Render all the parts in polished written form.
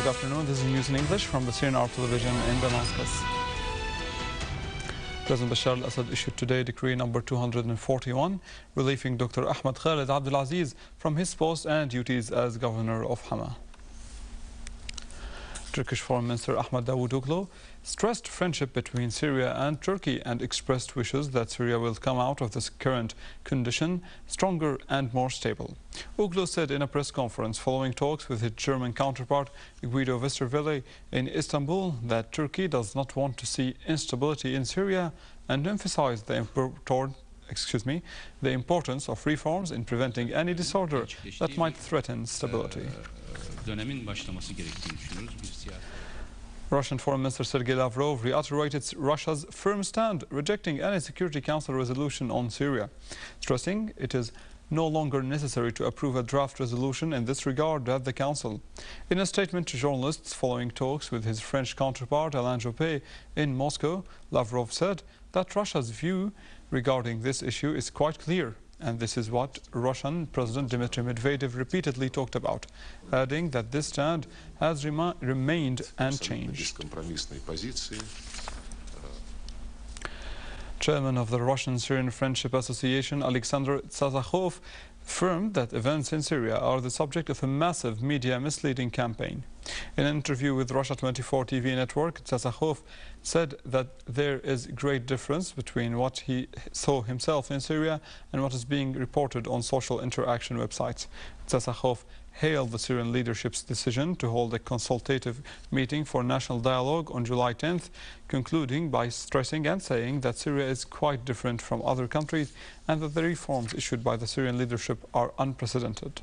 Good afternoon. This is news in English from the Syrian television in Damascus. President Bashar al-Assad issued today decree number 241, relieving Dr. Ahmed Khalid Abdulaziz from his post and duties as governor of Hama. Turkish Foreign Minister Ahmed Davutoglu stressed friendship between Syria and Turkey and expressed wishes that Syria will come out of this current condition stronger and more stable. Oglu said in a press conference following talks with his German counterpart Guido Westerwelle in Istanbul that Turkey does not want to see instability in Syria and emphasized the importance of reforms in preventing any disorder that might threaten stability. Russian Foreign Minister Sergei Lavrov reiterated Russia's firm stand, rejecting any Security Council resolution on Syria, stressing it is no longer necessary to approve a draft resolution in this regard at the Council. In a statement to journalists following talks with his French counterpart Alain Juppé in Moscow, Lavrov said that Russia's view regarding this issue is quite clear. And this is what Russian President Dmitry Medvedev repeatedly talked about, adding that this stand has remained unchanged. Chairman of the Russian-Syrian Friendship Association, Alexander Dzasokhov, affirmed that events in Syria are the subject of a massive media misleading campaign. In an interview with Russia 24 TV network, Dzasokhov said that there is great difference between what he saw himself in Syria and what is being reported on social interaction websites. Dzasokhov hailed the Syrian leadership's decision to hold a consultative meeting for national dialogue on July 10th, concluding by stressing and saying that Syria is quite different from other countries and that the reforms issued by the Syrian leadership are unprecedented.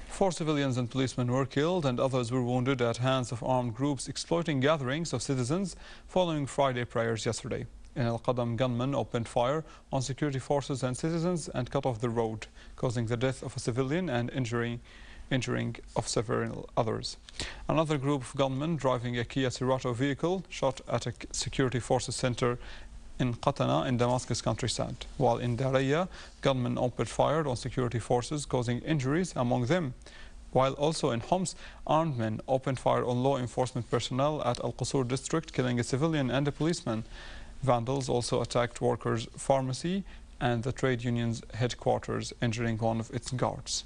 Four civilians and policemen were killed and others were wounded at hands of armed groups exploiting gatherings of citizens following Friday prayers yesterday. In Al-Qadam, gunmen opened fire on security forces and citizens and cut off the road, causing the death of a civilian and injuring of several others. Another group of gunmen driving a Kia Cerato vehicle shot at a security forces center in Qatana in Damascus countryside, while in Daraya, gunmen opened fire on security forces, causing injuries among them. While also in Homs, armed men opened fire on law enforcement personnel at Al-Qusur district, killing a civilian and a policeman. Vandals also attacked workers' pharmacy and the trade union's headquarters, injuring one of its guards.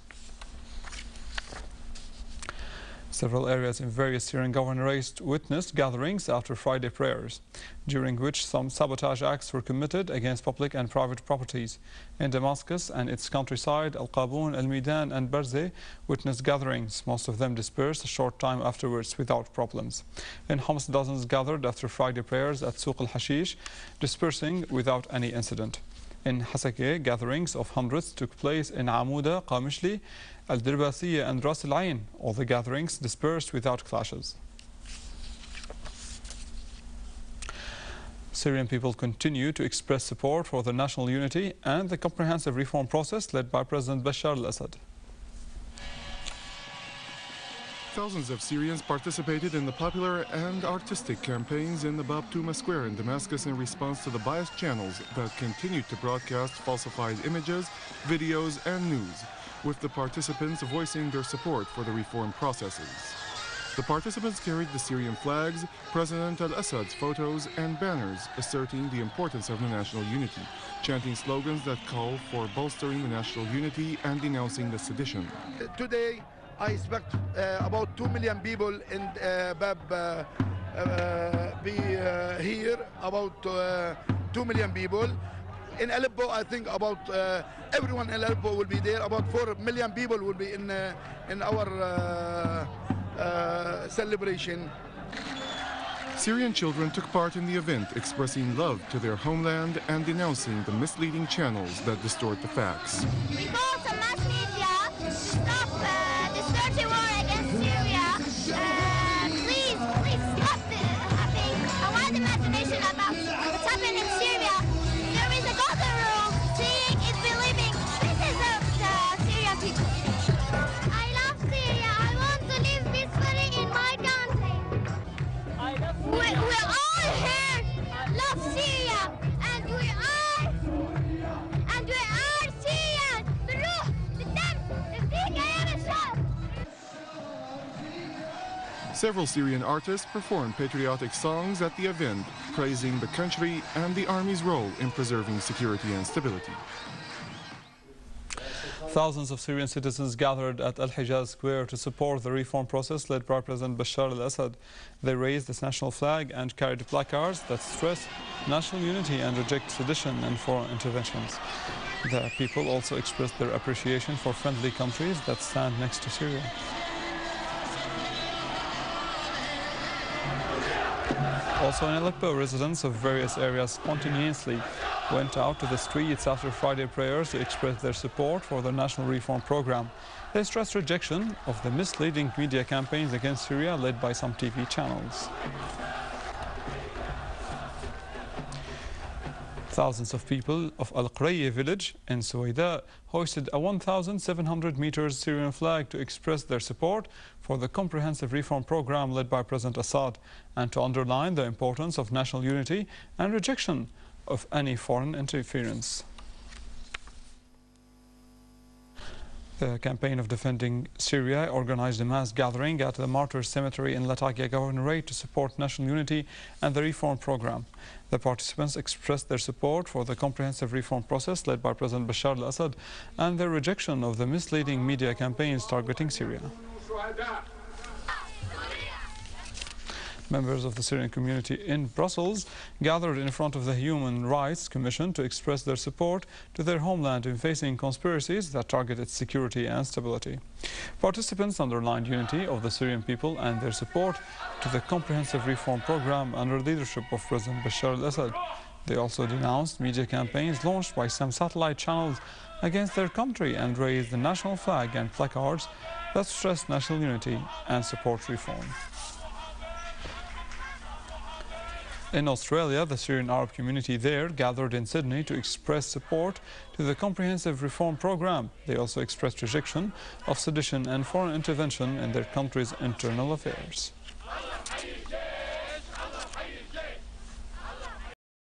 Several areas in various Syrian governorates witnessed gatherings after Friday prayers, during which some sabotage acts were committed against public and private properties. In Damascus and its countryside, Al-Qabun, Al-Midan and Barzeh witnessed gatherings, most of them dispersed a short time afterwards without problems. In Homs, dozens gathered after Friday prayers at Souq al-Hashish, dispersing without any incident. In Hasakeh, gatherings of hundreds took place in Amouda, Qamishli, Al-Dirbasiyya and Ras al-Ain. All the gatherings dispersed without clashes. Syrian people continue to express support for the national unity and the comprehensive reform process led by President Bashar al-Assad. Thousands of Syrians participated in the popular and artistic campaigns in the Bab Toma Square in Damascus in response to the biased channels that continued to broadcast falsified images, videos and news, with the participants voicing their support for the reform processes. The participants carried the Syrian flags, President al-Assad's photos and banners asserting the importance of the national unity, chanting slogans that call for bolstering the national unity and denouncing the sedition. Today, I expect about 2 million people in Bab be here, about 2 million people. In Aleppo, I think about everyone in Aleppo will be there. About 4 million people will be in our celebration. Syrian children took part in the event, expressing love to their homeland and denouncing the misleading channels that distort the facts. We call some mass media to stop this dirty war against Syria. Please stop having a wild imagination about what's happening in Syria. There is a golden rule, seeing is believing. This is the Syrian people. I love Syria. I want to live peacefully in my country. We're all here. Love Syria. Several Syrian artists performed patriotic songs at the event, praising the country and the army's role in preserving security and stability. Thousands of Syrian citizens gathered at Al-Hijaz Square to support the reform process led by President Bashar al-Assad. They raised this national flag and carried placards that stress national unity and reject sedition and foreign interventions. The people also expressed their appreciation for friendly countries that stand next to Syria. Also in Aleppo, residents of various areas spontaneously went out to the streets after Friday prayers to express their support for the national reform program. They stressed rejection of the misleading media campaigns against Syria led by some TV channels. Thousands of people of Al-Qurayya village in Suwaida hoisted a 1,700 meters Syrian flag to express their support for the comprehensive reform program led by President Assad and to underline the importance of national unity and rejection of any foreign interference. The campaign of defending Syria organized a mass gathering at the Martyred cemetery in Latakia Governorate to support national unity and the reform program. The participants expressed their support for the comprehensive reform process led by President Bashar al-Assad and their rejection of the misleading media campaigns targeting Syria. Members of the Syrian community in Brussels gathered in front of the Human Rights Commission to express their support to their homeland in facing conspiracies that target its security and stability. Participants underlined unity of the Syrian people and their support to the comprehensive reform program under leadership of President Bashar al-Assad. They also denounced media campaigns launched by some satellite channels against their country and raised the national flag and placards that stress national unity and support reform. In Australia, the Syrian Arab community there gathered in Sydney to express support to the comprehensive reform program. They also expressed rejection of sedition and foreign intervention in their country's internal affairs.